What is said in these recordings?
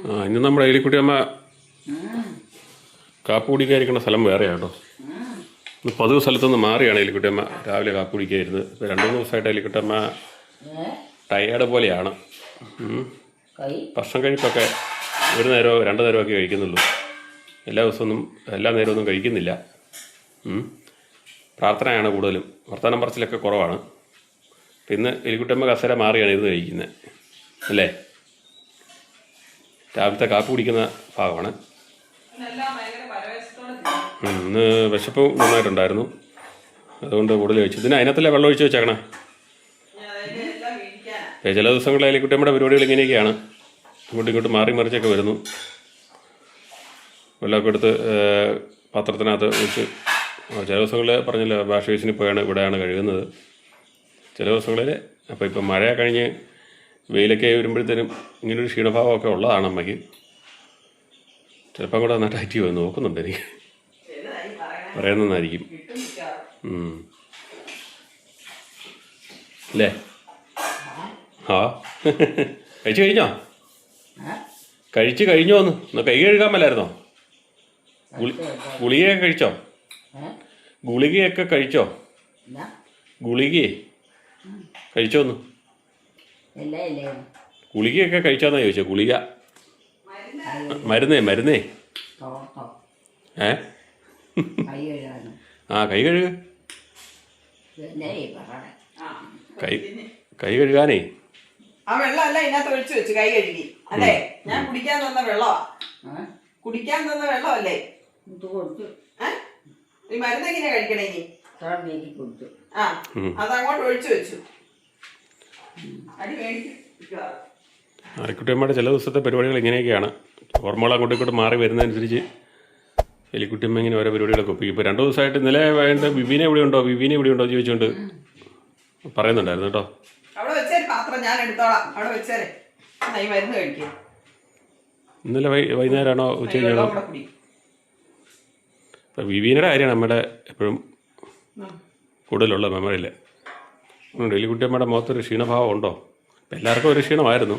ഇന്ന് നമ്മുടെ എലിക്കുട്ടിയമ്മ കാപ്പി കുടിക്കാതിരിക്കുന്ന സ്ഥലം വേറെയാണ് കേട്ടോ. ഇന്ന് പതിവ് സ്ഥലത്തുനിന്ന് മാറിയാണ് എലിക്കുട്ടിയമ്മ രാവിലെ കാപ്പി കുടിക്കായിരുന്നത്. ഇപ്പോൾ 2-3 ദിവസമായിട്ട് എലിക്കുട്ടിയമ്മ ടയേർഡ് പോലെയാണ്. ഭക്ഷണം കഴിപ്പൊക്കെ ഒരു നേരമോ 2 നേരമൊക്കെ കഴിക്കുന്നുള്ളൂ. എല്ലാ നേരമൊന്നും കഴിക്കുന്നില്ല. പ്രാർത്ഥനയാണ് കൂടുതലും. വർത്തമാനം പറച്ചിലൊക്കെ കുറവാണ്. ഇന്ന് എലിക്കുട്ടിയമ്മ കസേര മാറിയാണ് ഇരുന്ന് കഴിക്കുന്നത് അല്ലേ? രാവിലത്തെ കാപ്പി കുടിക്കുന്ന ഭാഗമാണ്. ഇന്ന് വിശപ്പ് നന്നായിട്ടുണ്ടായിരുന്നു, അതുകൊണ്ട് കൂടുതൽ കഴിച്ചു. അതിനകത്തല്ലേ വെള്ളം ഒഴിച്ച് വെച്ചേക്കണേ. ചില ദിവസങ്ങളിൽ എലിക്കുട്ടിയമ്മയുടെ പരിപാടികൾ ഇങ്ങനെയൊക്കെയാണ്. ഇങ്ങോട്ടും മാറി മറിച്ചൊക്കെ വരുന്നു. വെള്ളമൊക്കെ എടുത്ത് പാത്രത്തിനകത്ത് വെച്ച് ചില ദിവസങ്ങളിൽ പറഞ്ഞില്ല വാഷ് ബേസിന് പോയാണ് ഇവിടെയാണ് കഴുകുന്നത്. ചില ദിവസങ്ങളിൽ അപ്പോൾ ഇപ്പം മഴ കഴിഞ്ഞ് വെയിലൊക്കെ വരുമ്പോഴത്തേനും ഇങ്ങനൊരു ക്ഷീണഭാവമൊക്കെ ഉള്ളതാണ് അമ്മയ്ക്ക്. ചിലപ്പം കൂടെ നന്നായിട്ട് ആക്റ്റീവ് ആയി നോക്കുന്നുണ്ട് എനിക്ക് പറയുന്നതായിരിക്കും അല്ലേ? ആ കഴിച്ചു കഴിഞ്ഞോ? ഒന്ന് കൈ കഴുകാൻ മേലായിരുന്നോ? ഗുളികയൊക്കെ കഴിച്ചോ? ഗുളികയൊക്കെ കഴിച്ചോ? ഗുളികയെ കഴിച്ചോന്ന്? ഗുളികയൊക്കെ കഴിച്ചോന്നാ ചോദിച്ചോ? ഗുളിക മരുന്നേ കൈ കഴുക. കൈ കഴുകാനേ ആ വെള്ളമല്ല ഇതിനകത്ത് ഒഴിച്ചു വെച്ചു കൈ കഴുകി അല്ലേ? ഞാൻ കുടിക്കാൻ തന്ന വെള്ളമാ. കുടിക്കാൻ തന്ന വെള്ളമല്ലേ? ഈ മരുന്ന് എങ്ങനെയാ കഴിക്കണേ ഇനി? അതങ്ങോട്ട് ഒഴിച്ചു വെച്ചു. എലിക്കുട്ടിയമ്മയുടെ ചില ദിവസത്തെ പരിപാടികൾ ഇങ്ങനെയൊക്കെയാണ്. ഓർമ്മകൾ അങ്ങോട്ടും ഇങ്ങോട്ടും മാറി വരുന്നതനുസരിച്ച് എലിക്കുട്ടിയമ്മ ഇങ്ങനെ ഓരോ പരിപാടികളൊക്കെ ഒപ്പിക്കും. ഇപ്പോൾ 2 ദിവസമായിട്ട് ഇന്നലെ വേണ്ട വിവീനെ ഇവിടെ ഉണ്ടോ ചോദിച്ചുകൊണ്ട് പറയുന്നുണ്ടായിരുന്നു കേട്ടോ. അവിടെ വെച്ചേര് പാത്രം, ഞാൻ എടുത്തോളാം. അവിടെ വെച്ചേരെ, ഈ മരുന്ന് കഴിക്കും. ഇന്നലെ വൈകുന്നേരമാണോ ഉച്ച കഴിഞ്ഞാണോ? ഇപ്പം വിവീനയുടെ കാര്യമാണ് നമ്മുടെ എപ്പോഴും കൂടുതലുള്ള മെമ്മറിയിൽ. എലിക്കുട്ടിയമ്മയുടെ മുഖത്തൊരു ക്ഷീണഭാവം ഉണ്ടോ? ഇപ്പം എല്ലാവർക്കും ഒരു ക്ഷീണമായിരുന്നു.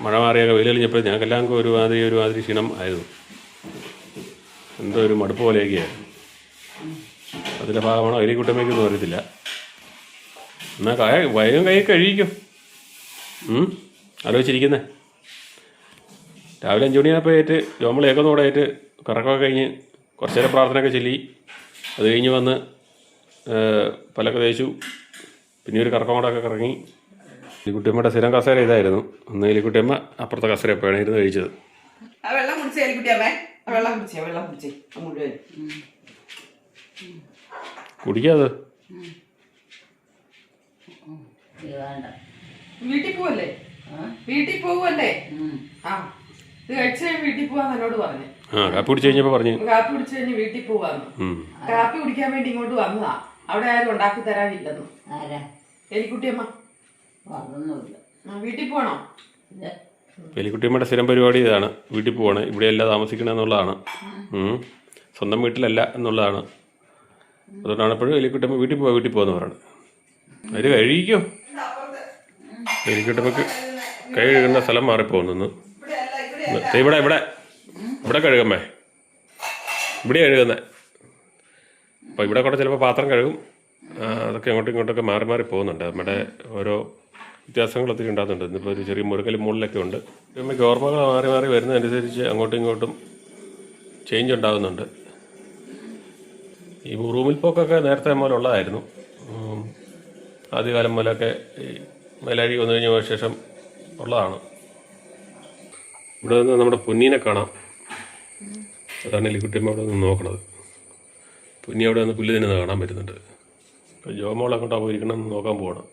മഴ മാറിയൊക്കെ വെയിൽ കഴിഞ്ഞപ്പോൾ ഞങ്ങൾക്ക് എല്ലാവർക്കും ഒരുമാതിരി ക്ഷീണം ആയിരുന്നു. എന്തോ ഒരു മടുപ്പ് പോലെയൊക്കെയായിരുന്നു. അതിൻ്റെ ഭാഗമാണോ എലിക്കുട്ടിയമ്മയ്ക്കൊന്നും അറിയത്തില്ല. എന്നാൽ വേഗം കൈ കഴിക്കും. ആലോചിച്ചിരിക്കുന്നേ. രാവിലെ 5 മണിയായപ്പോൾ ഏറ്റ് ജോമളയൊക്കെ കൂടെ ഏറ്റ് കറക്കമൊക്കെ കഴിഞ്ഞ് കുറച്ച് നേരം പ്രാർത്ഥനയൊക്കെ ചൊല്ലി അത് കഴിഞ്ഞ് വന്ന് പലൊക്കെ തേച്ചു. പിന്നെ ഒരു കറക്കം കൂടെയൊക്കെ കറങ്ങി. എലിക്കുട്ടിയമ്മയുടെ സ്ഥിരം കസേര ഇതായിരുന്നു. അന്ന് എലിക്കുട്ടിയമ്മ അപ്പുറത്തെ കസേര എപ്പോഴാണ് ഇരുന്ന് കഴിച്ചത്. കുടിക്കാതെ വീട്ടിൽ പോവല്ലേ? വീട്ടിൽ പോവാന്ന് എന്നോട് പറഞ്ഞു. കാപ്പി കുടിച്ച് കഴിഞ്ഞപ്പോൾ പറഞ്ഞു കാപ്പി കുടിച്ച് കഴിഞ്ഞ് വീട്ടിൽ പോവാന്ന്. കാപ്പി കുടിക്കാൻ വേണ്ടി ഇങ്ങോട്ട് വന്നതാ. അവിടെ ആരും ഉണ്ടാക്കി തരാനില്ലെന്നു. എലിക്കുട്ടിയമ്മ വീട്ടിൽ പോകണോ? എലിക്കുട്ടിയമ്മയുടെ സ്ഥിരം പരിപാടി ഇതാണ്. വീട്ടിൽ പോവാണ്. ഇവിടെയല്ല താമസിക്കണമെന്നുള്ളതാണ്. സ്വന്തം വീട്ടിലല്ല എന്നുള്ളതാണ്. അതുകൊണ്ടാണ് എപ്പോഴും എലിക്കുട്ടിയമ്മ വീട്ടിൽ പോകുമെന്ന് പറയുന്നത്. അതിൽ കഴിക്കും. എലിക്കുട്ടിയമ്മക്ക് കൈ കഴുകുന്ന സ്ഥലം മാറിപ്പോകുന്നു. ഇവിടെ കഴുകമ്മേ, ഇവിടെ കഴുകുന്നത്. അപ്പോൾ ഇവിടെ കൂടെ ചിലപ്പോൾ പാത്രം കഴുകും. അതൊക്കെ അങ്ങോട്ടും ഇങ്ങോട്ടൊക്കെ മാറി പോകുന്നുണ്ട്. നമ്മുടെ ഓരോ വ്യത്യാസങ്ങൾ ഒത്തിരി ഉണ്ടാകുന്നുണ്ട്. ഇന്നിപ്പോൾ ഒരു ചെറിയ മുറുകലും മുകളിലൊക്കെ ഉണ്ട്. അമ്മയ്ക്ക് ഓർമ്മകൾ മാറി വരുന്നതനുസരിച്ച് അങ്ങോട്ടും ഇങ്ങോട്ടും ചേഞ്ച് ഉണ്ടാകുന്നുണ്ട്. ഈ റൂമിൽ പോക്കൊക്കെ നേരത്തെ മുതലുള്ളതായിരുന്നു. ആദ്യകാലം മുതലൊക്കെ ഈ മേലാഴി വന്നു കഴിഞ്ഞ ശേഷം ഉള്ളതാണ്. ഇവിടെ നിന്ന് നമ്മുടെ പൊന്നീനെ കാണാം. അതാണ് എലിക്കുട്ടിയമ്മ അവിടെ നിന്ന് നോക്കണത്. പൊന്നി അവിടെ നിന്ന് പുല്ല് തന്നെ കാണാൻ പറ്റുന്നുണ്ട്. അപ്പോൾ ജോമോൾ അങ്ങോട്ടാണ് പോയിരിക്കണം എന്ന് നോക്കാൻ പോകണം.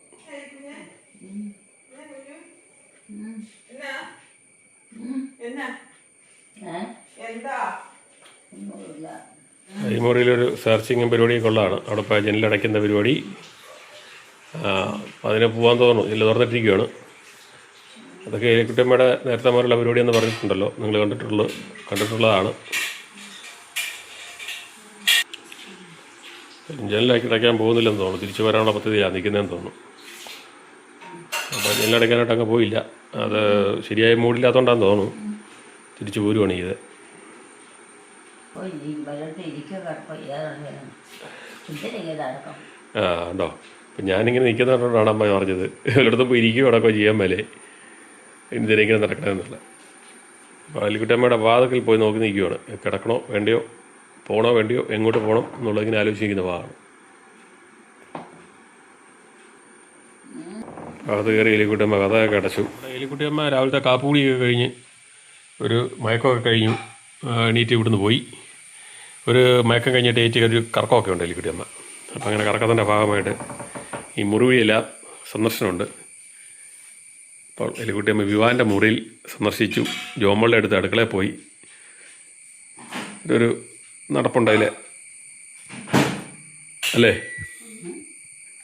അരിമുറിയിലൊരു സെർച്ചിങ് പരിപാടിയൊക്കെ ഉള്ളതാണ്. അവിടെ ഇപ്പോൾ ജനലടയ്ക്കുന്ന പരിപാടി. അതിന് പോകാൻ തോന്നുന്നു. ജനൽ തുറന്നിട്ടിരിക്കുകയാണ്. അതൊക്കെ എലിക്കുട്ടിയമ്മയുടെ നേരത്തെ മുതലുള്ള പരിപാടി എന്ന് പറഞ്ഞിട്ടുണ്ടല്ലോ. നിങ്ങൾ കണ്ടിട്ടുള്ളതാണ്. ജനലടയ്ക്കാൻ പോകുന്നില്ലെന്ന് തോന്നുന്നു. തിരിച്ചു വരാനുള്ള പദ്ധതിയാണ് നിൽക്കുന്നതെന്ന് തോന്നുന്നു. അപ്പോൾ ജനലടയ്ക്കാനായിട്ട് അങ്ങ് പോയില്ല. അത് ശരിയായ മൂഡില്ലാത്തതുകൊണ്ടാന്ന് തോന്നുന്നു തിരിച്ചു പോരുവാണ് ചെയ്തത്. ആ ഉണ്ടോ? അപ്പം ഞാനിങ്ങനെ നിൽക്കുന്നതുകൊണ്ടാണ് അമ്മ പറഞ്ഞത് ഒരിടത്തും പോയി ഇരിക്കുകയോ അടക്കം ചെയ്യാൻ മേലെ എന്തിനെങ്കിലും നടക്കണമെന്നുള്ള. അപ്പോൾ അലിക്കുട്ടമ്മയുടെ വാതിൽക്കൽ പോയി നോക്കി നിൽക്കുകയാണ്. കിടക്കണോ വേണ്ടയോ, പോകണോ വേണ്ടയോ, എങ്ങോട്ട് പോകണം എന്നുള്ളതിങ്ങനെ ആലോചിച്ചിരിക്കുന്ന ഭാഗമാണ്. അകത്ത് കയറി എലിക്കുട്ടിയമ്മ കഥയൊക്കെ അടച്ചു. എലിക്കുട്ടിയമ്മ രാവിലത്തെ കാപ്പുകൂടിയൊക്കെ കഴിഞ്ഞ് ഒരു മയക്കമൊക്കെ കഴിഞ്ഞു എണീറ്റ് ഇവിടുന്ന് പോയി. ഒരു മയക്കം കഴിഞ്ഞിട്ട് ഏറ്റ് ഒരു കറക്കമൊക്കെ ഉണ്ട് എലിക്കുട്ടിയമ്മ. അപ്പം അങ്ങനെ കറക്കത്തിൻ്റെ ഭാഗമായിട്ട് ഈ മുറിവില സന്ദർശനമുണ്ട്. അപ്പോൾ എലിക്കുട്ടിയമ്മ വിവാൻ്റെ മുറിയിൽ സന്ദർശിച്ചു. ജോമളുടെ അടുത്ത് അടുക്കളയിൽ പോയി. ഇതൊരു നടപ്പുണ്ടതിൽ അല്ലേ?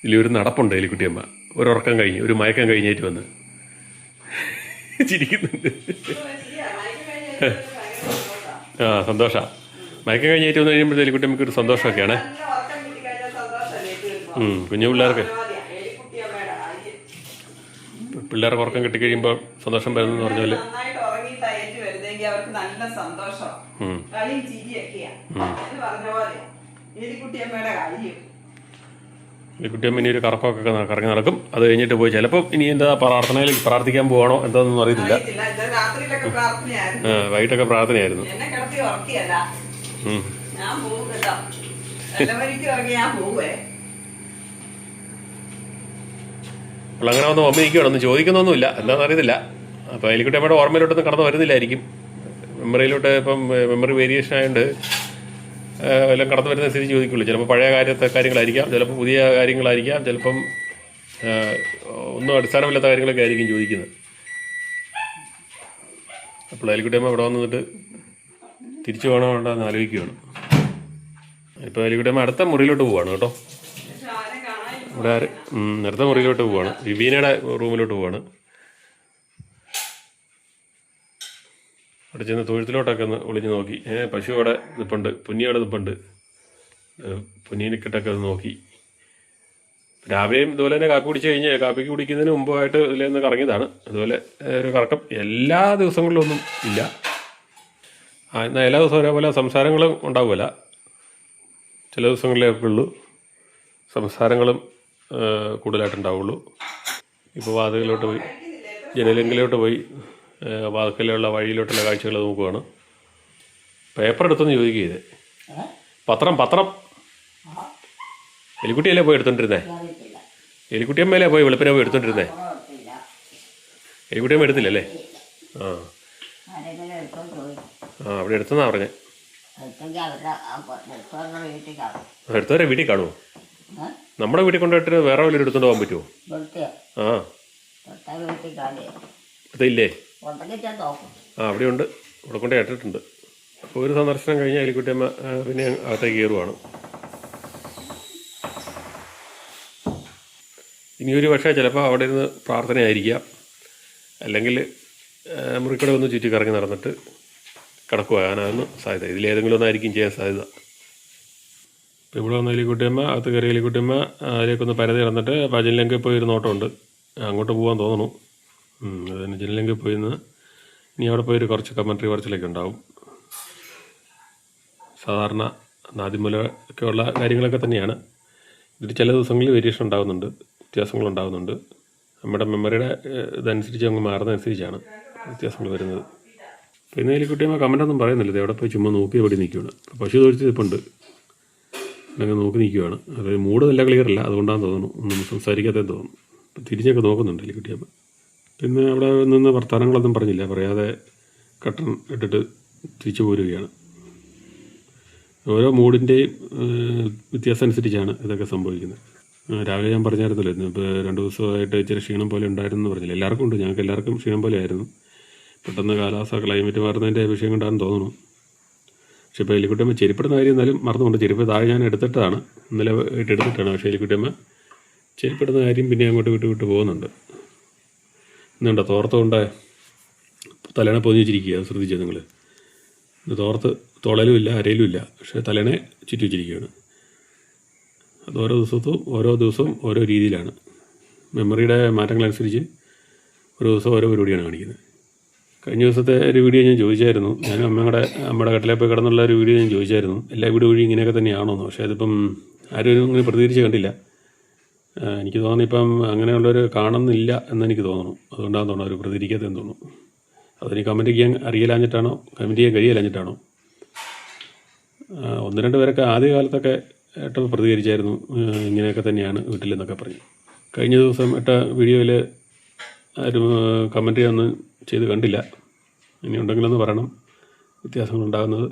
ഇതിലൊരു നടപ്പുണ്ട് എലിക്കുട്ടിയമ്മ. ഒരുറക്കം കഴിഞ്ഞ് ഒരു മയക്കം കഴിഞ്ഞേറ്റ് വന്ന് ചിരിക്കുന്നുണ്ട്. ആ സന്തോഷമാണ്. മയക്കം കഴിഞ്ഞേറ്റ് വന്ന് കഴിയുമ്പോൾ എലിക്കുട്ടിയമ്മക്ക് ഒരു സന്തോഷമൊക്കെയാണ്. കുഞ്ഞു പിള്ളേർക്ക് ഉറക്കം കിട്ടിക്കഴിയുമ്പോൾ സന്തോഷം വരുന്നെന്ന് പറഞ്ഞാൽ എലിക്കുട്ടിയമ്മ ഇനി ഒരു കറക്കമൊക്കെ കറങ്ങി നടക്കും. അത് കഴിഞ്ഞിട്ട് പോയി ചിലപ്പോൾ ഇനി എന്താ പ്രാർത്ഥനയിൽ പ്രാർത്ഥിക്കാൻ പോകണോ എന്താണെന്നൊന്നും അറിയത്തില്ല. വൈകിട്ടൊക്കെ പ്രാർത്ഥനയായിരുന്നു. അപ്പോൾ അങ്ങനെ വന്ന് മമ്മി നിൽക്കുകയാണ്. ഒന്നും ചോദിക്കുന്നൊന്നുമില്ല, എന്താണെന്ന് അറിയത്തില്ല. അപ്പോൾ എലിക്കുട്ടിയമ്മയുടെ ഓർമ്മയിലോട്ടൊന്നും കടന്നു വരുന്നില്ലായിരിക്കും. മെമ്മറിയിലോട്ട് ഇപ്പം മെമ്മറി വേരിയേഷൻ ആയതുകൊണ്ട് എല്ലാം കടന്നു വരുന്ന സ്ഥിതി ചോദിക്കുള്ളൂ. ചിലപ്പോൾ പഴയ കാര്യങ്ങളായിരിക്കാം, ചിലപ്പോൾ പുതിയ കാര്യങ്ങളായിരിക്കാം, ചിലപ്പം ഒന്നും അടിസ്ഥാനമില്ലാത്ത കാര്യങ്ങളൊക്കെ ആയിരിക്കും ചോദിക്കുന്നത്. അപ്പോൾ എലിക്കുട്ടിയമ്മ ഇവിടെ വന്നിട്ട് തിരിച്ചു പോകണോ വേണ്ടെന്ന് ആലോചിക്കുകയാണ്. ഇപ്പോൾ എലിക്കുട്ടിയമ്മ അടുത്ത മുറിയിലോട്ട് പോവാണ് കേട്ടോ. ഇവിടെ അടുത്ത മുറിയിലോട്ട് പോവാണ്. വിവീനയുടെ റൂമിലോട്ട് പോവാണ്. അവിടെ ചെന്ന് തൊഴുത്തിലോട്ടൊക്കെ ഒന്ന് ഒളിഞ്ഞ് നോക്കി. പശു അവിടെ നിൽപ്പുണ്ട്, പുന്നി അവിടെ നിൽപ്പുണ്ട്. പുന്നീനിക്കിട്ടൊക്കെ ഒന്ന് നോക്കി. രാവിലെയും ഇതുപോലെ തന്നെ കാപ്പി കുടിച്ച് കഴിഞ്ഞ് കാപ്പിക്ക് കുടിക്കുന്നതിന് മുമ്പായിട്ട് ഇതിലൊന്ന് കറങ്ങിയതാണ്. അതുപോലെ ഒരു കറക്കം എല്ലാ ദിവസങ്ങളിലൊന്നും ഇല്ല. എന്നാൽ എല്ലാ ദിവസവും ഒരേപോലെ സംസാരങ്ങളും ഉണ്ടാവില്ല. ചില ദിവസങ്ങളിലൊക്കെ ഉള്ളൂ സംസാരങ്ങളും കൂടുതലായിട്ടുണ്ടാവുള്ളൂ. ഇപ്പോൾ വാതിലിലോട്ട് പോയി ജനലെങ്കിലോട്ട് പോയി വാതിക്കലുള്ള വഴിയിലോട്ടുള്ള കാഴ്ചകൾ നോക്കുവാണ്. പേപ്പർ എടുത്തൊന്ന് ചോദിക്കുക. പത്രം എലിക്കുട്ടിയല്ലേ പോയി എടുത്തോണ്ടിരുന്നേ? എലിക്കുട്ടിയമ്മയിലേ പോയി വെളുപ്പിനെ പോയി എടുത്തോണ്ടിരുന്നേ? എലിക്കുട്ടിയമ്മ എടുത്തില്ലല്ലേ? അവിടെ എടുത്തെന്നാ പറഞ്ഞേ. എടുത്തവരെ വീട്ടിൽ കാണുമോ? നമ്മുടെ വീട്ടിൽ കൊണ്ടുപോയിട്ട് വേറെ വല്ലവരും എടുത്തോണ്ട് പോകാൻ പറ്റുമോ? ഇല്ലേ? അവിടെ ഉണ്ട്, ഇവിടെ കൊണ്ട് ഇട്ടിട്ടുണ്ട്. അപ്പോൾ ഒരു സന്ദർശനം കഴിഞ്ഞാൽ എലിക്കുട്ടിയമ്മ പിന്നെ അകത്തേക്ക് കയറുവാണ്. ഇനിയൊരു പക്ഷേ ചിലപ്പോൾ അവിടെ ഇരുന്ന് പ്രാർത്ഥനയായിരിക്കാം, അല്ലെങ്കിൽ മുറിക്കട ഒന്ന് ചുറ്റി കറങ്ങി നടന്നിട്ട് കിടക്കുവാനാണ് സാധ്യത. ഇതിലേതെങ്കിലും ഒന്നായിരിക്കും ചെയ്യാൻ സാധ്യത. ഇപ്പോൾ ഇവിടെ വന്ന എലിക്കുട്ടിയമ്മ അകത്ത് കയറിയ എലിക്കുട്ടിയമ്മ അതിലേക്കൊന്ന് പരതി നടന്നിട്ട് ജനലെങ്കിൽ പോയി ഒരു നോട്ടമുണ്ട്. അങ്ങോട്ട് പോകാൻ തോന്നുന്നു. അത് തന്നെ ജനലെങ്കിൽ പോയി നിന്ന് ഇനി അവിടെ പോയി ഒരു കുറച്ച് കമൻട്രി പറച്ചിലൊക്കെ ഉണ്ടാവും. സാധാരണ ആദ്യമൂലമൊക്കെ ഉള്ള കാര്യങ്ങളൊക്കെ തന്നെയാണ്. ഇതിൽ ചില ദിവസങ്ങളിൽ വേരിയേഷൻ ഉണ്ടാകുന്നുണ്ട്, വ്യത്യാസങ്ങളുണ്ടാകുന്നുണ്ട്. നമ്മുടെ മെമ്മറിയുടെ ഇതനുസരിച്ച് അങ്ങ് മാറുന്നതനുസരിച്ചാണ് വ്യത്യാസങ്ങൾ വരുന്നത്. പിന്നെ എലിക്കുട്ടിയമ്മ കമൻ്റൊന്നും പറയുന്നില്ല. ഇത് എവിടെ പോയി ചുമ്മാ നോക്കി എവിടെ നിൽക്കുകയാണ്. പശു തൊഴിച്ച് ഇപ്പുണ്ട്, അങ്ങനെ നോക്കി നിൽക്കുകയാണ്. അത് മൂഡ് നല്ല ക്ലിയർ അല്ല, അതുകൊണ്ടാണെന്ന് തോന്നുന്നു ഒന്നും സംസാരിക്കാത്തതെന്ന് തോന്നുന്നു. തിരിഞ്ഞൊക്കെ നോക്കുന്നുണ്ട് എലിക്കുട്ടിയമ്മ. പിന്നെ അവിടെ നിന്ന് വർത്തമാനങ്ങളൊന്നും പറഞ്ഞില്ല, പറയാതെ കട്ടൻ ഇട്ടിട്ട് തിരിച്ചു പോരുകയാണ്. ഓരോ മൂഡിൻ്റെയും വ്യത്യാസം അനുസരിച്ചാണ് ഇതൊക്കെ സംഭവിക്കുന്നത്. രാവിലെ ഞാൻ പറഞ്ഞായിരുന്നല്ലോ, ഇപ്പോൾ 2 ദിവസമായിട്ട് ഇച്ചിരി ക്ഷീണം പോലെ ഉണ്ടായിരുന്നു പറഞ്ഞില്ല. എല്ലാവർക്കും ഉണ്ട്, ഞങ്ങൾക്ക് എല്ലാവർക്കും ക്ഷീണം പോലെ ആയിരുന്നു. പെട്ടെന്ന് കാലാവസ്ഥ ക്ലൈമറ്റ് മാറുന്നതിൻ്റെ വിഷയം കൊണ്ടാണെന്ന് തോന്നുന്നു. പക്ഷേ ഇപ്പോൾ എലിക്കുട്ടിയമ്മ ചെരുപ്പിടുന്ന കാര്യം എന്നാലും മറന്നുകൊണ്ട് ചെരുപ്പ് താഴെ ഞാൻ എടുത്തിട്ടാണ്, ഇന്നലെ എടുത്തിട്ടാണ്. പക്ഷേ എലിക്കുട്ടിയമ്മ ചെരുപ്പിടുന്ന കാര്യം പിന്നെ അങ്ങോട്ട് വിട്ട് പോകുന്നുണ്ട്. ഇന്നുണ്ടോ തോർത്തുകൊണ്ട് തലേണ പൊതിഞ്ഞ് വെച്ചിരിക്കുക, അത് ശ്രദ്ധിച്ചോ നിങ്ങൾ? തോർത്ത് തുളലും ഇല്ല, അരയിലും ഇല്ല, പക്ഷേ തലേണെ ചുറ്റി വെച്ചിരിക്കുകയാണ്. അത് ഓരോ ദിവസവും ഓരോ രീതിയിലാണ്. മെമ്മറിയുടെ മാറ്റങ്ങളനുസരിച്ച് ഒരു ദിവസം ഓരോ പരിപാടിയാണ് കാണിക്കുന്നത്. കഴിഞ്ഞ ദിവസത്തെ ഒരു വീഡിയോ ഞാൻ ചോദിച്ചായിരുന്നു, ഞാനും അമ്മയുടെ കട്ടിലെ പോയി കിടന്നുള്ള ഒരു വീഡിയോ ഞാൻ ചോദിച്ചായിരുന്നു, എല്ലാ വീഡിയോ വഴി ഇങ്ങനെയൊക്കെ തന്നെയാണോന്ന്. പക്ഷേ അതിപ്പം ആരും ഇങ്ങനെ പ്രതികരിച്ച് കണ്ടില്ല. എനിക്ക് തോന്നുന്നു ഇപ്പം അങ്ങനെയുള്ളവർ കാണുന്നില്ല എന്നെനിക്ക് തോന്നുന്നു. അതുകൊണ്ടാണെന്ന് തോന്നുന്നു അവർ പ്രതികരിക്കാത്തതെന്ന് തോന്നുന്നു. അതിന് കമൻറ്റ് ചെയ്യാൻ അറിയില്ലാഞ്ഞിട്ടാണോ, കമൻറ്റ് ചെയ്യാൻ കഴിയില്ലാഞ്ഞിട്ടാണോ? ഒന്ന് രണ്ട് പേരൊക്കെ ആദ്യകാലത്തൊക്കെ ഏട്ടൻ പ്രതികരിച്ചായിരുന്നു, ഇങ്ങനെയൊക്കെ തന്നെയാണ് വീട്ടിലെന്നൊക്കെ പറഞ്ഞു. കഴിഞ്ഞ ദിവസം ഇട്ട വീഡിയോയിൽ ആരും കമൻറ്റ് ചെയ്യാനൊന്നും ചെയ്ത് കണ്ടില്ല. ഇനി ഉണ്ടെങ്കിലൊന്ന് പറയണം വ്യത്യാസങ്ങളുണ്ടാകുന്നത്.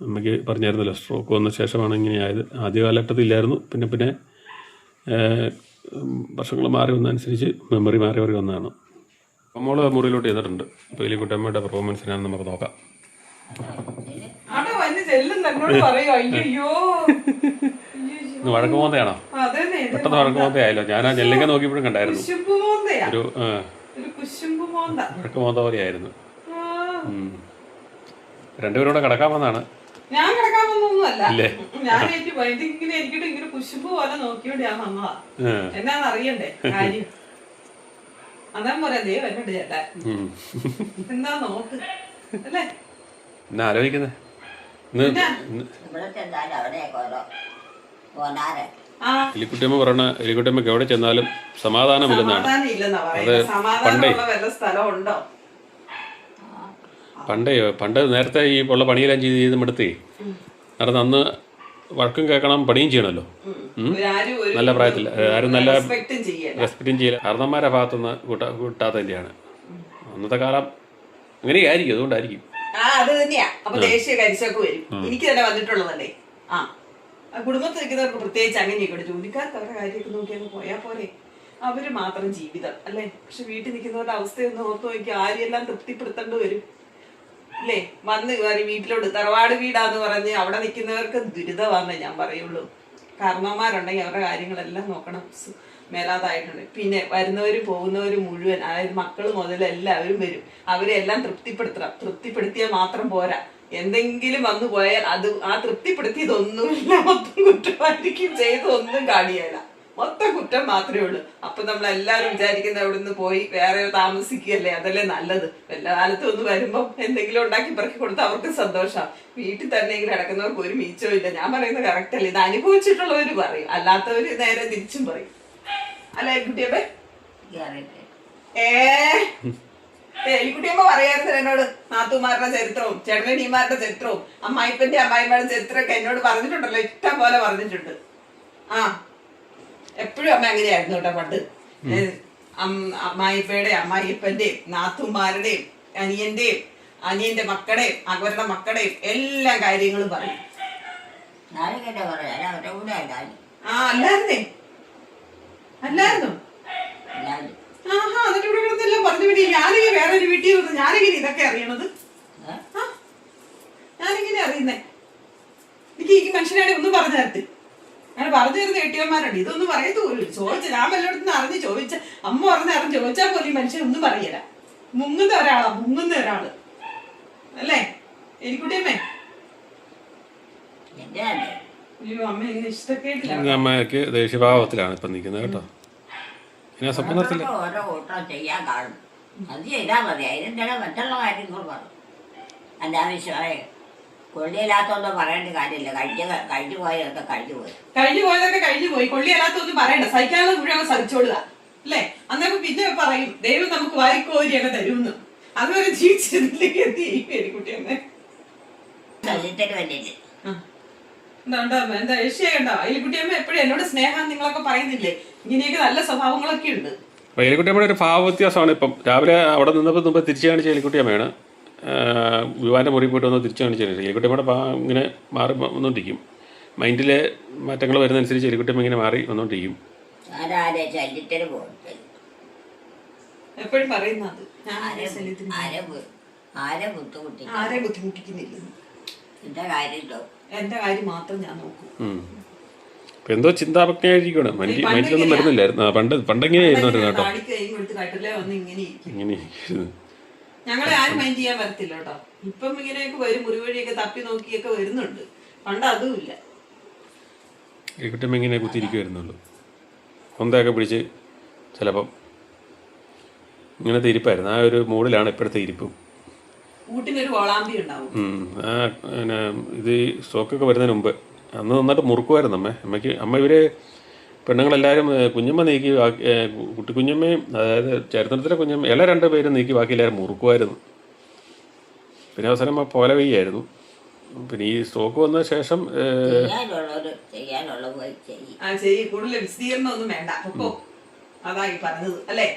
അമ്മയ്ക്ക് പറഞ്ഞായിരുന്നല്ലോ, സ്ട്രോക്ക് വന്ന ശേഷമാണ് ഇങ്ങനെയായത്. ആദ്യ കാലഘട്ടത്തില്ലായിരുന്നു, പിന്നെ വർഷങ്ങൾ മാറി വന്നതനുസരിച്ച് മെമ്മറി മാറി വന്നതാണ്. നമ്മൾ മുറിയിലോട്ട് ചെയ്തിട്ടുണ്ട്. അപ്പോൾ എലിക്കുട്ടമ്മയുടെ പെർഫോമൻസിനാണ് നമുക്ക് നോക്കാം. ഇന്ന് വഴക്ക് പോകുന്നതാണോ? പെട്ടെന്ന് വഴക്ക് പോകുന്നതായല്ലോ. ഞാൻ ആ ജെല്ലിക്ക നോക്കിയപ്പോഴും കണ്ടായിരുന്നു ഒരു വഴക്ക് പോകുന്ന പോലെയായിരുന്നു. രണ്ടുപേരും കൂടെ കിടക്കാൻ വന്നാണ്. ഞാൻ കിടക്കാൻ വന്നൊന്നുമല്ല. ഞാൻ ഇങ്ങനെ എനിക്കിട്ട് ഇങ്ങനെ കുശുമ്പ് പോലെ നോക്കിയോണ്ട് ഞാൻ വന്നതാ. എന്നാന്ന് അറിയണ്ടേ കാര്യം? അതാ പറയാ ദേ വന്നിട്ട് ചേട്ടാ എന്താ നോക്ക് അല്ലേ എന്നാ ആലോചിക്കുന്നേ. എലിക്കുട്ടിയമ്മ പറയണ എലിക്കുട്ടിയമ്മക്ക് എവിടെ ചെന്നാലും സമാധാനമില്ലെന്നാണ്. അത് പണ്ട് നേരത്തെ ഈ ഉള്ള പണിയെല്ലാം ചെയ്ത് മടുത്തേ നടന്ന് അന്ന് വഴക്കും കേൾക്കണം, പണിയും ചെയ്യണമല്ലോ. നല്ല പ്രായത്തിൽ ആരും നല്ല റെസ്പെക്റ്റും ചെയ്യില്ല. കാരണന്മാരുടെ ഭാഗത്തുനിന്ന് കൂട്ടാത്തതിൻ്റെയാണ്. അന്നത്തെ കാലം അങ്ങനെയായിരിക്കും, അതുകൊണ്ടായിരിക്കും. അത് തന്നെയാ. അപ്പൊ ദേശീയ കരിച്ചൊക്കെ വരും. എനിക്ക് തന്നെ വന്നിട്ടുള്ളതല്ലേ. കുടുംബത്തിൽ നിൽക്കുന്നവർക്ക് പ്രത്യേകിച്ച് അങ്ങനെയൊക്കെ. ജോലിക്കാർക്ക് അവരുടെ കാര്യമൊക്കെ നോക്കിയൊക്കെ പോയാൽ പോലെ അവര് മാത്രം ജീവിതം അല്ലേ. പക്ഷെ വീട്ടിൽ നിൽക്കുന്നവരുടെ അവസ്ഥയൊന്ന് ഓർത്ത് നോക്കി ആരെല്ലാം തൃപ്തിപ്പെടുത്തേണ്ടി വരും അല്ലേ. വന്ന് കയറി വീട്ടിലോട്ട് തറവാട് വീടാന്ന് പറഞ്ഞ് അവിടെ നിൽക്കുന്നവർക്ക് ദുരിതമാണെന്നേ ഞാൻ പറയുള്ളൂ. കാരണവന്മാരുണ്ടെങ്കിൽ അവരുടെ കാര്യങ്ങളെല്ലാം നോക്കണം, മേലാതായിട്ടുണ്ട്. പിന്നെ വരുന്നവരും പോകുന്നവരും മുഴുവൻ, അതായത് മക്കൾ മുതൽ എല്ലാവരും വരും. അവരെല്ലാം തൃപ്തിപ്പെടുത്തണം. തൃപ്തിപ്പെടുത്തിയാൽ മാത്രം പോരാ, എന്തെങ്കിലും വന്നു പോയാൽ അത് ആ തൃപ്തിപ്പെടുത്തിയതൊന്നുമില്ല, മൊത്തം കുറ്റമായിരിക്കും, ചെയ്തൊന്നും കാണിയല്ല, മൊത്തം കുറ്റം മാത്രമേ ഉള്ളൂ. അപ്പൊ നമ്മളെല്ലാരും വിചാരിക്കുന്നത് അവിടെ നിന്ന് പോയി വേറെ താമസിക്കുകയല്ലേ, അതല്ലേ നല്ലത്. എല്ലാ കാലത്തും ഒന്ന് വരുമ്പോ എന്തെങ്കിലും ഉണ്ടാക്കി പറക്കി കൊടുത്ത് അവർക്ക് സന്തോഷമാണ്. വീട്ടിൽ തന്നെ കിടക്കുന്നവർക്ക് ഒരു മീച്ചവും ഇല്ല. ഞാൻ പറയുന്നത് കറക്റ്റ് അല്ലേ? ഇത് അനുഭവിച്ചിട്ടുള്ളവര് പറയും, അല്ലാത്തവര് നേരെ തിരിച്ചും പറയും അല്ലേ കുട്ടിയപ്പേ? എലിക്കുട്ടിയമ്മ പറയായിരുന്നു എന്നോട് നാത്തുമാരുടെ ചരിത്രവും ചേട്ടനീമാരുടെ ചരിത്രവും അമ്മായിപ്പന്റെ അമ്മായിമ്മയുടെ ചരിത്രമൊക്കെ എന്നോട് പറഞ്ഞിട്ടുണ്ടല്ലോ, ഇഷ്ടം പോലെ പറഞ്ഞിട്ടുണ്ട്. എപ്പോഴും അമ്മ അങ്ങനെയായിരുന്നു കേട്ടോ പണ്ട്. അമ്മായിപ്പയുടെയും അമ്മായിപ്പന്റെയും നാത്തുമാരുടെയും അനിയന്റെ മക്കളുടെയും അവരുടെ മക്കളുടെയും എല്ലാ കാര്യങ്ങളും പറയും. അല്ലായിരുന്നു. എന്നിട്ട് ഇവിടെ കിടന്നെല്ലാം പറഞ്ഞു വിടി. ഞാനിങ്ങനെ വേറൊരു വീട്ടിൽ വന്നു, ഞാനിങ്ങനെ ഇതൊക്കെ അറിയണത്. ഞാനിങ്ങനെ അറിയുന്നേ. എനിക്ക് ഈ മനുഷ്യനാണ് ഒന്നും പറഞ്ഞു തരത്തി. അങ്ങനെ പറഞ്ഞു തരുന്ന ഏട്ടിയന്മാരുണ്ട്, ഇതൊന്നും പറയത്തു പോലും. ചോദിച്ച ഞാൻ വല്ലയിടത്തുനിന്ന് അറിഞ്ഞ് ചോദിച്ച അമ്മ അറിഞ്ഞ് ചോദിച്ചാൽ പോലും ഈ മനുഷ്യൻ ഒന്നും പറയല. മുങ്ങുന്ന ഒരാള് അല്ലേ എലിക്കുട്ടിയമ്മേ? അയ്യോ അമ്മ ഇന്ന് ഇഷ്ടക്കേട്ടില്ല. അമ്മയ്ക്ക് ദേഷ്യഭാവത്തിലാണ് ഇപ്പം നിൽക്കുന്നത് കേട്ടോ. ഓരോ കൂട്ടം ചെയ്യാൻ കാണും, അത് ചെയ്താൽ മതി. അതിനെന്താണ് മറ്റുള്ള കാര്യങ്ങൾ പറഞ്ഞു. അനാവശ്യമായ കൊള്ളിയില്ലാത്തൊന്നും പറയേണ്ട കാര്യമില്ല. കഴിഞ്ഞു പോയതൊക്കെ കഴിഞ്ഞു പോയി. കൊള്ളിയല്ലാത്തൊന്നും പറയണ്ട. സഹിക്കാനുള്ള മുഴുവൻ സഹിച്ചോളുക അല്ലേ. അന്നേരം പിന്നെ പറയും ദൈവം നമുക്ക് വാരിക്കോരിയൊക്കെ തരുമെന്ന്. അതുവരെ ജീവിച്ചിരുന്നില്ലെങ്കിൽ എന്ത് ചെയ്യും എലിക്കുട്ടിയമ്മേ? എന്താ ഏഷ്യുണ്ടോ എലിക്കുട്ടിയമ്മ? എപ്പോഴും എന്നോട് സ്നേഹം നിങ്ങളൊക്കെ പറയുന്നില്ലേ? ഇങ്ങനെയൊക്കെ നല്ല സ്വഭാവങ്ങളൊക്കെ ഉണ്ട്. എലിക്കുട്ടിയമ്മയുടെ ഒരു ഭാവ വ്യത്യാസമാണ്. ഇപ്പം രാവിലെ അവിടെ നിന്നപ്പോൾ തിരിച്ചു കാണിച്ച എലിക്കുട്ടിയമ്മയാണ്. വിവാന്റെ മുറി പോയിട്ട് വന്ന് തിരിച്ചു കാണിച്ചു. എലിക്കുട്ടിയമ്മയുടെ ഇങ്ങനെ മാറി വന്നുകൊണ്ടിരിക്കും. മൈൻഡിലെ മാറ്റങ്ങൾ വരുന്നതനുസരിച്ച് എലിക്കുട്ടിയമ്മ ഇങ്ങനെ മാറി വന്നുകൊണ്ടിരിക്കും. എപ്പോഴും പറയുന്നത് ആരെ ബുദ്ധിമുട്ടിക്കുന്നില്ല. എന്റെ കാര്യം മാത്രം ഞാൻ നോക്കും. എന്തോ ചിന്താപജ്ഞയായിരിക്കണം. മൈൻഡിലൊന്നും വരുന്നില്ലായിരുന്നു. പണ്ടെങ്ങനെയായിരുന്നു കേട്ടോ. ഇങ്ങനെ ഞങ്ങളെ ആരും മൈൻഡ് ചെയ്യാൻ വരത്തില്ല കേട്ടോ. ഇപ്പം ഇങ്ങനെയൊക്കെ വരും, മുറിവഴിയൊക്കെ തപ്പി നോക്കിയൊക്കെ വരുന്നുണ്ട്. പണ്ട് അതുമില്ല. എലിക്കുട്ടിയമ്മ ഇങ്ങനെ കുത്തിയിരിക്കുമായിരുന്നുള്ളൂ. കൊന്തയൊക്കെ പിടിച്ച് ചിലപ്പം ഇങ്ങനത്തെ ഇരിപ്പായിരുന്നു. ആ ഒരു മൂഡിലാണ് ഇപ്പോഴത്തെ ഇരിപ്പും. കൂട്ടിനൊരു കോളാമ്പി ഉണ്ടാവും. ആ പിന്നെ ഇത് ഈ സ്ട്രോക്കൊക്കെ വരുന്നതിന് മുമ്പ് അന്ന് നന്നായിട്ട് മുറുക്കുമായിരുന്നു അമ്മ ഇവർ പെണ്ണുങ്ങളെല്ലാവരും കുഞ്ഞമ്മ നീക്കി കുട്ടി കുഞ്ഞമ്മയും അതായത് ചരിത്രത്തിലെ കുഞ്ഞമ്മ ഇല 2 പേരും നീക്കി ബാക്കി എല്ലാവരും മുറുക്കുമായിരുന്നു. പിന്നെ അവസാനം പോലെ വയ്യായിരുന്നു. പിന്നെ ഈ സ്ട്രോക്ക് വന്ന ശേഷം കൂടുതൽ വിശദീകരണം ഒന്നും വേണ്ട. അപ്പൊ അതായി പറഞ്ഞത് അല്ലേ?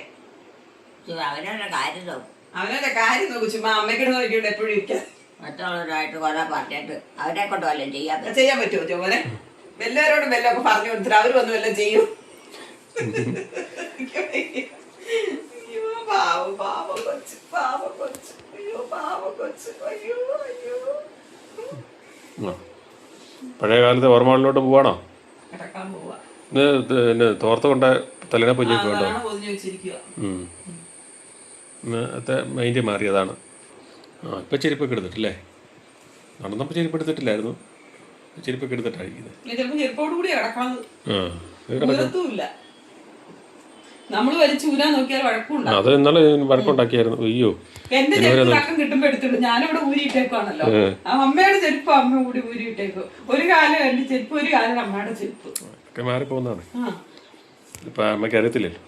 അവനവരുടെ കാര്യം നോക്കും. അവനവന്റെ കാര്യം നോക്കും. ചുമ്മാ അമ്മയ്ക്കിട്ട് നോക്കിയിട്ട് എപ്പോഴും ഇരിക്കാം. മറ്റുള്ളവരായിട്ട് കുറെ പറഞ്ഞിട്ട് അവരെ കൊണ്ട് വല്ലതും ചെയ്യാൻ പറ്റുമോ ചോമനെ? എല്ലാവരോടും വല്ലതൊക്കെ പറഞ്ഞു കൊടുത്തിട്ട് അവര് വന്ന് വല്ലതും ചെയ്യും. അയ്യോ പാവം പാവം കൊച്ചു, പാവം കൊച്ചു, അയ്യോ പാവം കൊച്ചു, അയ്യോ അയ്യോ. പഴയ കാലത്തെ ഓർമ്മകളിലോട്ട് പോവാണോ? കിടക്കാൻ പോവാ. തോർത്ത് കൊണ്ട് തലേനെ പൊഞ്ഞൊക്കെ ഉണ്ടോ? പൊതിഞ്ഞു വെച്ചിരിക്കുക. മൈൻഡ് മാറിയതാണ്. ഇപ്പം ചെരുപ്പൊക്കെ എടുത്തിട്ടില്ലേ? നടന്നപ്പോൾ ചെരുപ്പ് എടുത്തിട്ടില്ലായിരുന്നു. ചെരുപ്പൊക്കെ എടുത്തിട്ടായിരിക്കുന്നത്. ചിലപ്പോൾ ചെരുപ്പോട് കൂടി കിടക്കണത്. നമ്മള് വലിച്ചൂരാൻ നോക്കിയാൽ വഴക്കുണ്ടാവും. അത് ഇന്നലെ വഴക്കുണ്ടാക്കിയായിരുന്നു. അയ്യോ എന്റെ ചെരുപ്പ് കിട്ടുമ്പോ എടുത്തിട്ട് ഞാനിവിടെ ഊരിയിട്ടേക്കാണല്ലോ. അമ്മയുടെ ചെരുപ്പ് അമ്മ കൂടി ഊരിയിട്ടേക്കും. ഒരു കാലം എന്റെ ചെരുപ്പ്, ഒരു കാലം അമ്മയുടെ ചെരുപ്പ് ഒക്കെ മാറിപ്പോകുന്നതാണ്. ഇപ്പൊ അമ്മയ്ക്ക് അറിയത്തില്ലല്ലോ.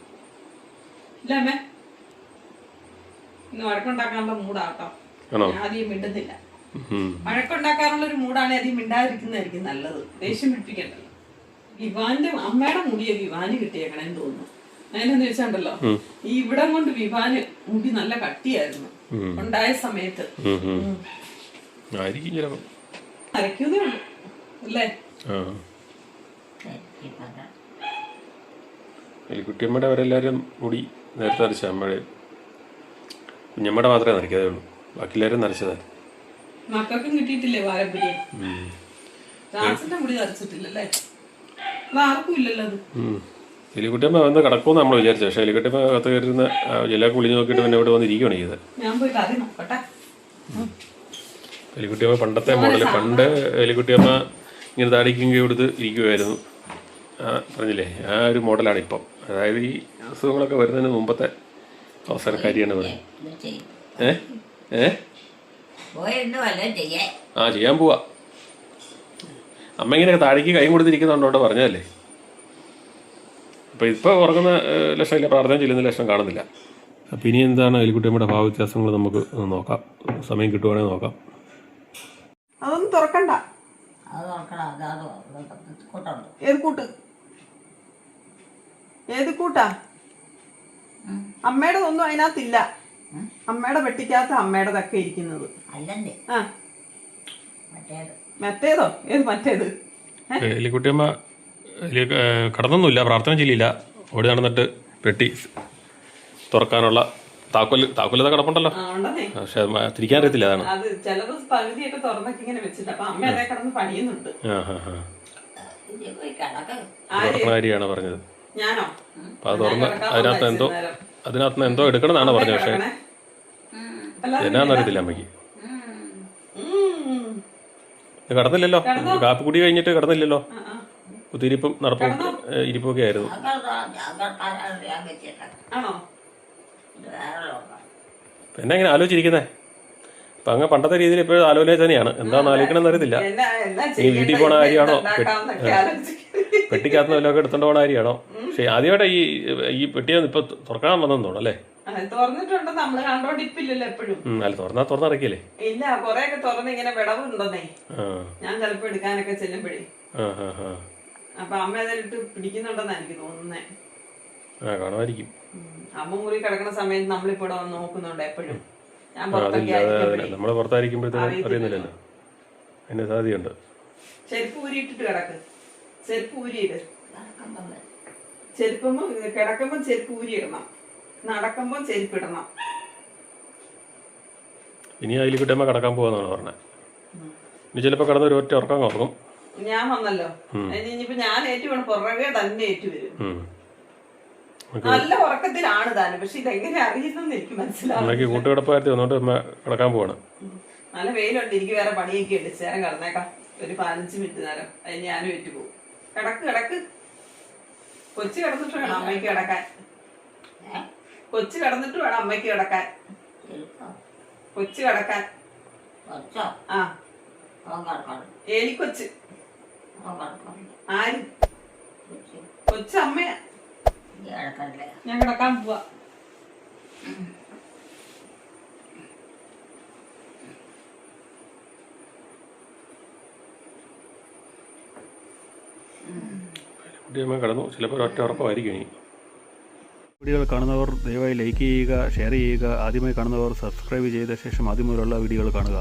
ഇല്ല അമ്മേ, ഇന്ന് വഴക്കുണ്ടാക്കാനുള്ള മൂടാട്ടോ. ആദ്യം മിണ്ടുന്നില്ല. വഴക്കുണ്ടാക്കാനുള്ള ഒരു മൂടാണ് അധികം മിണ്ടാതിരിക്കുന്നതായിരിക്കും നല്ലത്. ദേഷ്യം പിടിപ്പിക്കണ്ടല്ലോ. വിവാന്റെ അമ്മയുടെ മുടിയെ വിവാന് കിട്ടിയേക്കണേന്ന് തോന്നുന്നു. അതിനെന്ന് വെച്ചാണ്ടല്ലോ, ഈ ഇവിടം കൊണ്ട് വിവാന് മുടി നല്ല കട്ടിയായിരുന്നു ഉണ്ടായ സമയത്ത്. അരയ്ക്കുന്നേ ഉള്ളു അല്ലേ? കുട്ടിയമ്മയുടെ അവരെല്ലാവരും മുടി നേരത്തെ നരച്ച. അമ്മയുടെ കുഞ്ഞമ്മയുടെ മാത്രമേ നരയ്ക്കാതേ ഉള്ളൂ. ബാക്കി എല്ലാവരും നരച്ചതാണ്. മക്കൾക്കും കിട്ടിയിട്ടില്ലേ പാരമ്പര്യം? ജാൻസിന്റെ മുടി നരച്ചിട്ടില്ലല്ലേ? ആർക്കും ഇല്ലല്ലോ അത്. എലിക്കുട്ടിയമ്മ വന്ന് കിടക്കുമെന്ന് നമ്മൾ വിചാരിച്ചു. പക്ഷേ എലിക്കുട്ടിയമ്മ കത്ത് കയറുന്ന എല്ലാം കുളിഞ്ഞ് നോക്കിയിട്ട് പിന്നെ ഇവിടെ വന്നിരിക്കുകയാണ് ചെയ്തത്. ഞാൻ പോയി കറി നോക്കട്ടെ. എലിക്കുട്ടിയമ്മ പണ്ടത്തെ മോഡല്. പണ്ട് എലിക്കുട്ടിയമ്മ ഇങ്ങനെ താടിക്കും കൊടുത്ത് ഇരിക്കുമായിരുന്നു. പറഞ്ഞില്ലേ, ആ ഒരു മോഡലാണ് ഇപ്പം. അതായത് ഈ അസുഖങ്ങളൊക്കെ വരുന്നതിന് മുമ്പത്തെ അവസരക്കാരിയാണ് പറയുന്നത്. ചെയ്യാൻ പോവാ. അമ്മ ഇങ്ങനെ താടിക്ക് കൈ കൊടുത്തിരിക്കുന്നുണ്ടോ പറഞ്ഞതല്ലേ. അപ്പോൾ ഇപ്പോൾ ഉറങ്ങുന്ന ലക്ഷണമില്ല, പ്രാർത്ഥന ചെല്ലുന്ന ലക്ഷണം കാണുന്നില്ല. അപ്പം ഇനി എന്താണ് എലിക്കുട്ടിയമ്മയുടെ ഭാവവ്യത്യാസങ്ങൾ നമുക്ക് നോക്കാം. സമയം കിട്ടുവാണെങ്കിൽ നോക്കാം. അതൊന്നും തുറക്കണ്ട. ഏത് കൂട്ട്? ഏത് കൂട്ടാ? അമ്മയുടെ ഒന്നും അതിനകത്തില്ല. അമ്മയുടെ വെട്ടിക്കകത്ത് അമ്മയുടെതൊക്കെ ഇരിക്കുന്നത്. മറ്റേതോ? ഏത് മറ്റേത്? എലിക്കുട്ടിയമ്മ കടന്നൊന്നുമില്ല, പ്രാർത്ഥന ചെല്ലിയില്ല. ഓടി നടന്നിട്ട് പെട്ടി തുറക്കാനുള്ള താക്കോലത കിടപ്പുണ്ടല്ലോ. പക്ഷെ തിരിക്കാൻ അറിയത്തില്ല. അതാണ് ചിലത് പകുതിയൊക്കെ തുറന്നൊക്കെ ഇങ്ങനെ വെച്ചിട്ട് അപ്പൊ അമ്മ അതേ കിടന്ന് പണിയുന്നുണ്ട്. കാര്യമാണ് പറഞ്ഞത്. ഞാനോ? അപ്പൊ അത് തുറന്ന് അതിനകത്ത് എന്തോ എടുക്കണം എന്നാണ് പറഞ്ഞത്. പക്ഷെ എന്നാന്നറിയത്തില്ല അമ്മയ്ക്ക്. കടന്നില്ലല്ലോ. കാപ്പിക്കുടി കഴിഞ്ഞിട്ട് കടന്നില്ലല്ലോ. കുത്തിരിപ്പും നടപ്പും ഇരിപ്പൊക്കെ ആയിരുന്നു. പിന്നെ എങ്ങനെ ആലോചിച്ചിരിക്കുന്നേ? അപ്പൊ അങ്ങ് പണ്ടത്തെ രീതിയിൽ ഇപ്പോഴും ആലോചന തന്നെയാണ്. എന്താണെന്ന് ആലോചിക്കണമെന്ന് അറിയത്തില്ല. ഈ വീട്ടിൽ പോണ കാര്യമാണോ, പെട്ടിക്കകത്ത് വല്ലതൊക്കെ എടുത്തോണ്ട് പോണ കാര്യമാണോ? പക്ഷെ ആദ്യമായിട്ട് ഈ പെട്ടിയെ ഇപ്പൊ തുറക്കാൻ വന്നെന്ന് തോന്നുന്നു അല്ലേ? തുറന്നിട്ടുണ്ട്. നമ്മള് കണ്ടോണ്ടിപ്പില്ലല്ലോ എപ്പോഴും. അല്ല, തുറന്നിറക്കിയല്ലേ? ഇല്ല, കൊറേയൊക്കെ തുറന്ന് ഇങ്ങനെ വിടവുണ്ടെന്നേ. ഞാൻ ചിലപ്പോ എടുക്കാനൊക്കെ ചെല്ലുമ്പോഴേ അപ്പൊ അമ്മ അതിലിട്ട് പിടിക്കുന്നുണ്ടെന്നാ എനിക്ക് തോന്നുന്നേ. കാണുമായിരിക്കും. അമ്മ മുറി കിടക്കുന്ന സമയത്ത് നമ്മളിപ്പോ ഇവിടെ വന്ന് നോക്കുന്നുണ്ട് എപ്പോഴും. നമ്മള് പുറത്തായിരിക്കുമ്പോഴത്തേക്കും അറിയുന്നില്ലല്ലോ. അതിന്റെ സാധ്യതയുണ്ട്. ചെരുപ്പ് ഊരിയിട്ടിട്ട് കിടക്ക്. ചെരുപ്പ് ഊരിയിട്. ചെരുപ്പുമ്പോ കിടക്കുമ്പോ ചെരുപ്പ് ഊരിയിടണം. നടക്കുമ്പോ ചെരുപ്പ് ഇടണം. ഇനി അതിലിക്കുട്ടിയമ്മ കിടക്കാൻ പോവാന്നാണ് പറഞ്ഞത്. ഇനി ചിലപ്പോ കിടന്ന് ഒരു ഒറ്റ ഉറക്കം ഉറങ്ങും. ഞാൻ വന്നല്ലോ. ഇനിയിപ്പോ ഞാൻ ഏറ്റുവേണം, പുറകെ തന്നെ ഏറ്റുവരും. നല്ല ഉറക്കത്തിലാണ് താനും. പക്ഷെ ഇതെങ്ങനെ അറിയുന്നെന്ന് എനിക്ക് മനസ്സിലാവും. കൂട്ടുകിടപ്പായിട്ട് വന്നോണ്ട് കിടക്കാൻ പോവാണ്. നല്ല വെയിലുണ്ട്. എനിക്ക് വേറെ പണിയൊക്കെ ഉണ്ട്. ചേരം കിടന്നേക്കാം ഒരു 15 മിനിറ്റ് നേരം. അതിന് ഞാനും ഏറ്റു പോകും. കിടക്ക്. കൊച്ചു കിടന്നിട്ട് വേണം അമ്മയ്ക്ക് കിടക്കാൻ. കൊച്ചു കിടന്നിട്ട് വേണം അമ്മയ്ക്ക് കിടക്കാൻ. കൊച്ചു കിടക്കാൻ. കൊച്ചോ? ആ, അവൻ കിടക്കണം. എലിക്കൊച്ച്. അവൻ കിടക്കണം. ആര്? കൊച്ചമ്മയാ. കിടക്കണ്ടേ? ഞാൻ കിടക്കാൻ പോവാ. കുട്ടിയമ്മ കിടന്നു. ചിലപ്പോൾ ഒറ്റ ഉറക്കമായിരിക്കും ഇനി. വീഡിയോകൾ കാണുന്നവർ ദയവായി ലൈക്ക് ചെയ്യുക, ഷെയർ ചെയ്യുക. ആദ്യമായി കാണുന്നവർ സബ്സ്ക്രൈബ് ചെയ്ത ശേഷം ആദ്യം മുതലുള്ള വീഡിയോകൾ കാണുക.